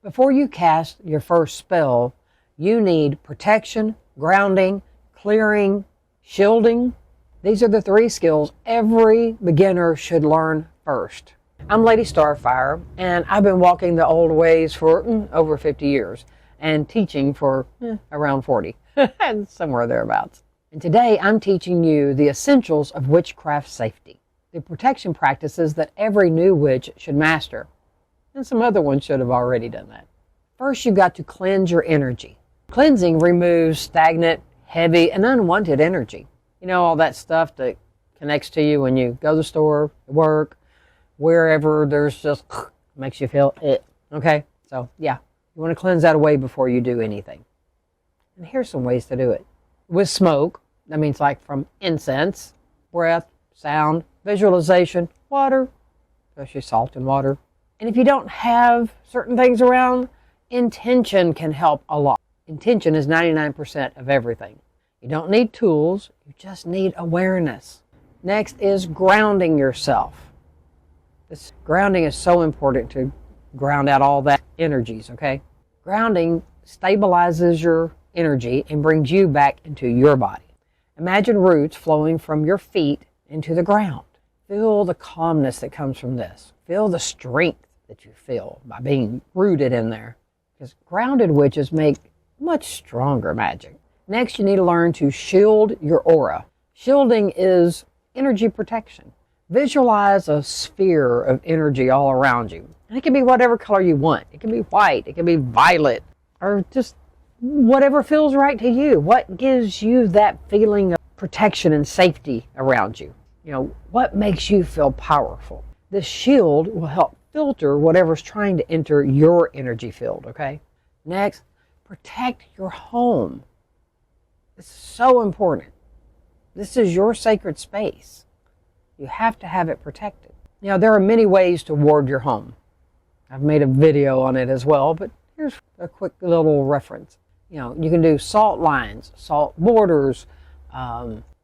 Before you cast your first spell, you need protection, grounding, clearing, shielding. These are the 3 skills every beginner should learn first. I'm LadyStarFire, and I've been walking the old ways for over 50 years and teaching for around 40, somewhere thereabouts. And today I'm teaching you the essentials of witchcraft safety, the protection practices that every new witch should master. And some other ones should have already done that. First, you've got to cleanse your energy. Cleansing removes stagnant, heavy, and unwanted energy. You know, all that stuff that connects to you when you go to the store, work, wherever there's just makes you feel it. Okay? So, yeah, you want to cleanse that away before you do anything. And here's some ways to do it. With smoke, that means like from incense, breath, sound, visualization, water, especially salt and water. And if you don't have certain things around, intention can help a lot. Intention is 99% of everything. You don't need tools, you just need awareness. Next is grounding yourself. This grounding is so important to ground out all that energies, okay? Grounding stabilizes your energy and brings you back into your body. Imagine roots flowing from your feet into the ground. Feel the calmness that comes from this. Feel the strength that you feel by being rooted in there. Because grounded witches make much stronger magic. Next, you need to learn to shield your aura. Shielding is energy protection. Visualize a sphere of energy all around you. And it can be whatever color you want. It can be white, it can be violet, or just whatever feels right to you. What gives you that feeling of protection and safety around you? You know, what makes you feel powerful? This shield will help filter whatever's trying to enter your energy field, okay? Next, protect your home. This is so important. This is your sacred space. You have to have it protected. Now, there are many ways to ward your home. I've made a video on it as well, but here's a quick little reference. You know, you can do salt lines, salt borders,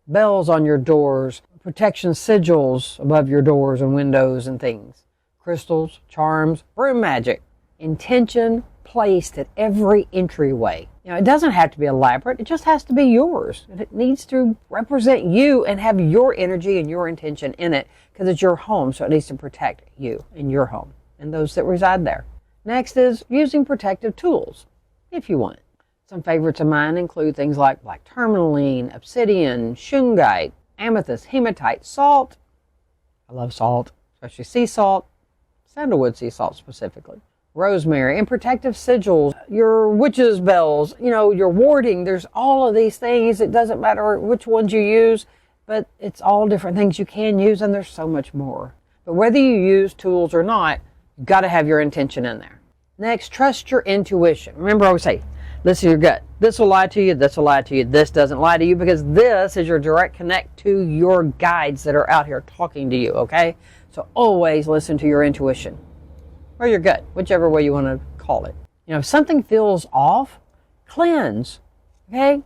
bells on your doors, protection sigils above your doors and windows and things, crystals, charms, broom magic, intention placed at every entryway. You know, it doesn't have to be elaborate, it just has to be yours. And it needs to represent you and have your energy and your intention in it because it's your home, so it needs to protect you and your home and those that reside there. Next is using protective tools, if you want. Some favorites of mine include things like black tourmaline, obsidian, shungite, amethyst, hematite, salt. I love salt, especially sea salt, sandalwood sea salt specifically. Rosemary, and protective sigils, your witch's bells, you know, your warding. There's all of these things. It doesn't matter which ones you use, but it's all different things you can use, and there's so much more. But whether you use tools or not, you've got to have your intention in there. Next, trust your intuition. Remember, I always say, listen to your gut. This will lie to you, this will lie to you, this doesn't lie to you, because this is your direct connect to your guides that are out here talking to you, okay? So always listen to your intuition. Or your gut, whichever way you want to call it. You know, if something feels off, cleanse, okay?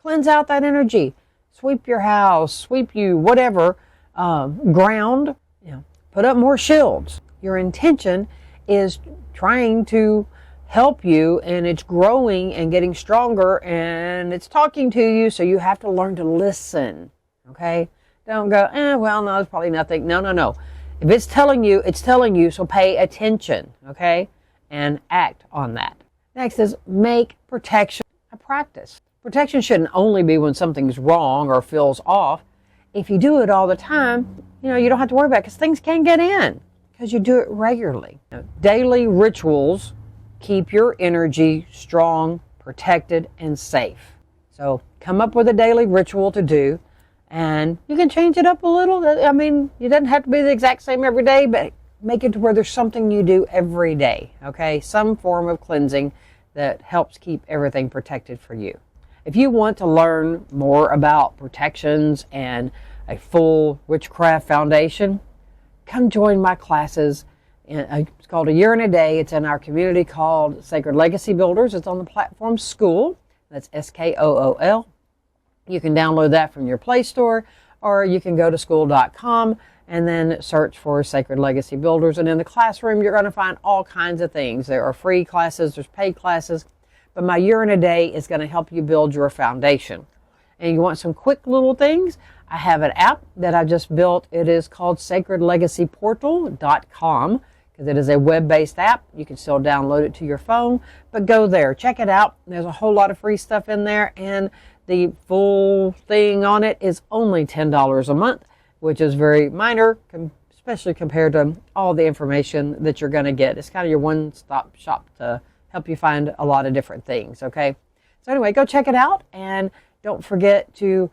Cleanse out that energy. Sweep your house, sweep you, whatever, ground, you know, put up more shields. Your intention is trying to help you, and it's growing and getting stronger, and it's talking to you, so you have to learn to listen, okay? Don't go, well, no, it's probably nothing. No, no, no. If it's telling you, so pay attention, okay? And act on that. Next is make protection a practice. Protection shouldn't only be when something's wrong or feels off. If you do it all the time, you know, you don't have to worry about it because things can get in because you do it regularly. You know, daily rituals keep your energy strong, protected, and safe. So come up with a daily ritual to do. And you can change it up a little. I mean, it doesn't have to be the exact same every day, but make it to where there's something you do every day, okay? Some form of cleansing that helps keep everything protected for you. If you want to learn more about protections and a full witchcraft foundation, come join my classes. It's called A Year and a Day. It's in our community called Sacred Legacy Builders. It's on the platform School. That's SKOOL. You can download that from your Play Store, or you can go to school.com and then search for Sacred Legacy Builders. And in the classroom, you're going to find all kinds of things. There are free classes, there's paid classes, but my year in a day is going to help you build your foundation. And you want some quick little things? I have an app that I just built. It is called sacredlegacyportal.com because it is a web-based app. You can still download it to your phone, but go there, check it out. There's a whole lot of free stuff in there, and the full thing on it is only $10 a month, which is very minor, especially compared to all the information that you're going to get. It's kind of your one-stop shop to help you find a lot of different things, okay? So anyway, go check it out, and don't forget to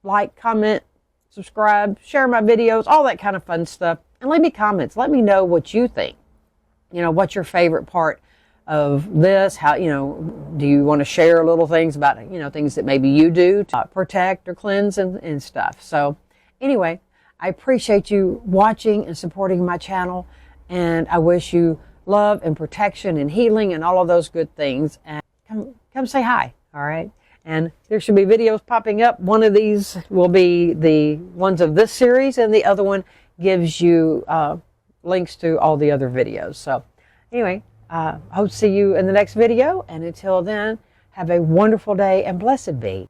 like, comment, subscribe, share my videos, all that kind of fun stuff, and leave me comments. Let me know what you think. You know, what's your favorite part of this? How, you know, do you want to share little things about, you know, things that maybe you do to protect or cleanse and stuff. So anyway, I appreciate you watching and supporting my channel, and I wish you love and protection and healing and all of those good things. And come say hi, all right? And there should be videos popping up. One of these will be the ones of this series, and the other one gives you links to all the other videos. So anyway, I hope to see you in the next video. And until then, have a wonderful day and blessed be.